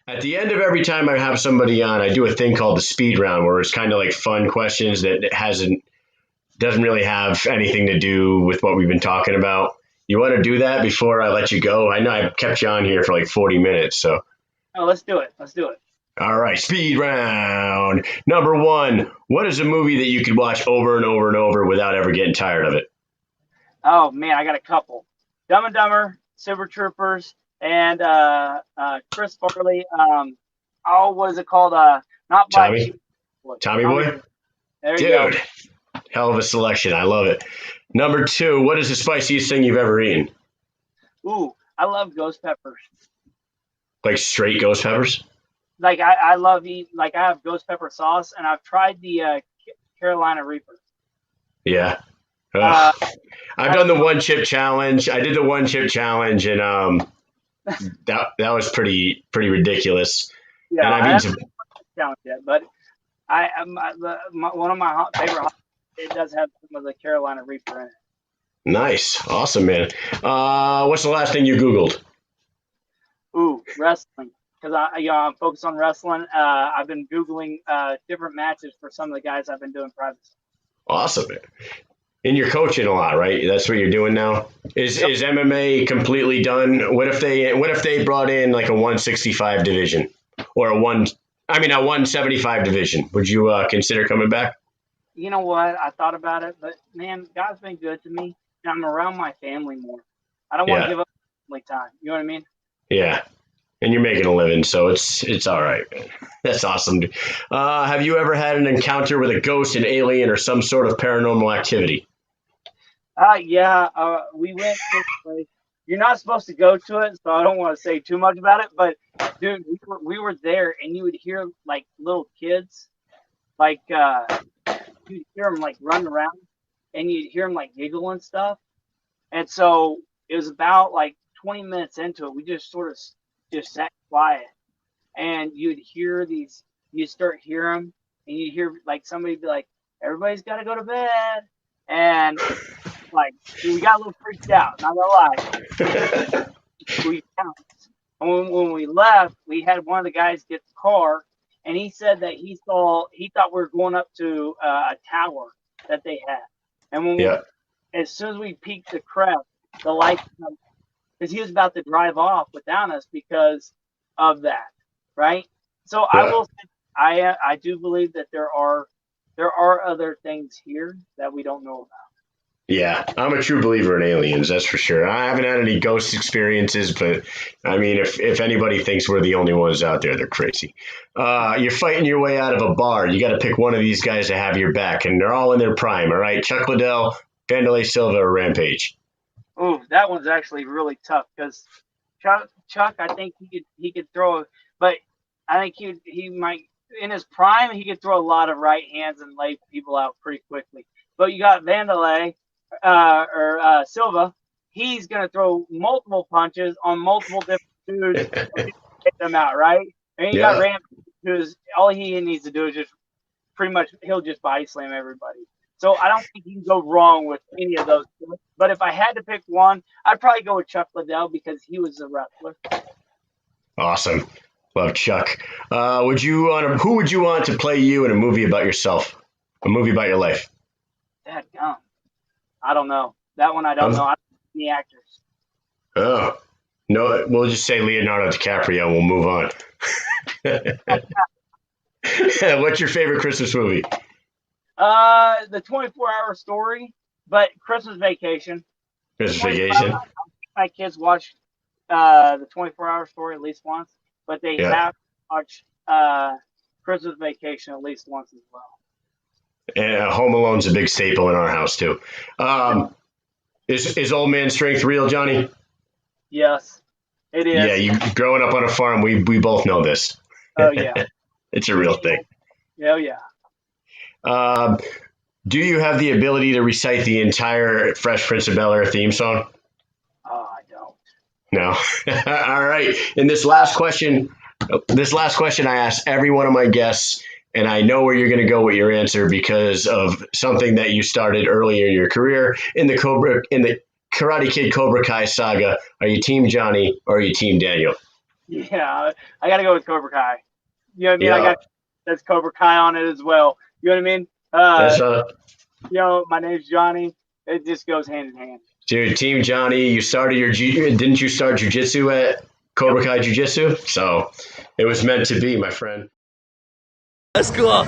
At the end of every time I have somebody on, I do a thing called the speed round, where it's kind of like fun questions that doesn't really have anything to do with what we've been talking about. You want to do that before I let you go? I know I kept you on here for like 40 minutes, so. Oh, let's do it. Let's do it. All right, speed round. Number one, what is a movie that you could watch over and over and over without ever getting tired of it? Oh man, I got a couple. Dumb and Dumber, Silver Troopers, and Chris Farley. Oh, what is it called? Not Black Tommy? Sheep. Tommy Boy? There you go. Dude, hell of a selection. I love it. Number two, what is the spiciest thing you've ever eaten? Ooh, I love ghost peppers. Like straight ghost peppers? Like I love eat. Like I have ghost pepper sauce, and I've tried the Carolina Reaper. Yeah. Uh, Ugh. I've done the one chip challenge. I did the one chip challenge, and that was pretty ridiculous. yeah, And I I've eaten haven't some. challenged yet, but one of my favorite. It does have some of the Carolina Reaper in it. Nice, awesome, man. What's the last thing you Googled? Ooh, wrestling. Because I'm focused on wrestling. I've been Googling different matches for some of the guys I've been doing private. Awesome, man. And you're coaching a lot, right? That's what you're doing now. Is MMA completely done? What if they brought in like a 165 division or a 175 division? Would you consider coming back? You know what? I thought about it, but man, God's been good to me, and I'm around my family more. I don't want to Yeah, give up family time. You know what I mean? yeah. And you're making a living, so it's all right, man. That's awesome. Have you ever had an encounter with a ghost, an alien, or some sort of paranormal activity? Yeah. We went to a place. You're not supposed to go to it, so I don't want to say too much about it. But dude, we were there, and you would hear like little kids, like you'd hear them like run around, and you'd hear them like giggle and stuff. And so it was about like 20 minutes into it. We just sort of just sat quiet, and you'd hear these. You start hear them, and you hear like somebody be like, "Everybody's got to go to bed," and like we got a little freaked out. Not gonna lie, we bounced. And when we left, we had one of the guys get the car, and he said that he thought we were going up to a tower that they had, and Yeah, as soon as we peaked the crest, the lights, because he was about to drive off without us because of that, right? So I yeah. will say, I do believe that there are other things here that we don't know about. Yeah, I'm a true believer in aliens, that's for sure. I haven't had any ghost experiences, but I mean, if anybody thinks we're the only ones out there, they're crazy. You're fighting your way out of a bar. You got to pick one of these guys to have your back, and they're all in their prime, all right? Chuck Liddell, Vanderlei Silva, or Rampage. Oh, that one's actually really tough because Chuck, I think he could throw, but I think he might in his prime he could throw a lot of right hands and lay people out pretty quickly. But you got Vanderlei or Silva, he's gonna throw multiple punches on multiple different dudes and get them out, right? And you got Yeah, Ram, who's all he needs to do is just pretty much he'll just body slam everybody. So I don't think you can go wrong with any of those. But if I had to pick one, I'd probably go with Chuck Liddell because he was a wrestler. awesome. Love Chuck. Who would you want to play you in a movie about yourself? A movie about your life? That gum. I don't know. That one I don't know. I don't know any actors. Oh, no, we'll just say Leonardo DiCaprio and we'll move on. What's your favorite Christmas movie? The 24-hour story, but Christmas Vacation. Christmas 24 hours. Vacation? My kids watch the 24-hour story at least once, but they Yeah. have watched Christmas Vacation at least once as well. And Home Alone's a big staple in our house too. Um, is old man strength real, Johnny? Yes, it Yeah, is. you growing up on a farm, we both know this. Oh yeah. It's a real thing. Oh yeah. Um, do you have the ability to recite the entire Fresh Prince of Bel-Air theme song? Oh, I don't. No. All right. And this last question I ask every one of my guests, and I know where you're going to go with your answer because of something that you started earlier in your career in the Karate Kid Cobra Kai saga. Are you Team Johnny or are you Team Daniel? Yeah, I got to go with Cobra Kai. You know what I mean? I Yeah, got that's Cobra Kai on it as well. You know what I mean? that's My name's Johnny. It just goes hand in hand. dude. Team Johnny, you started didn't you start jujitsu at Yep. Cobra Kai Jiu Jitsu? So it was meant to be, my friend. That's cool.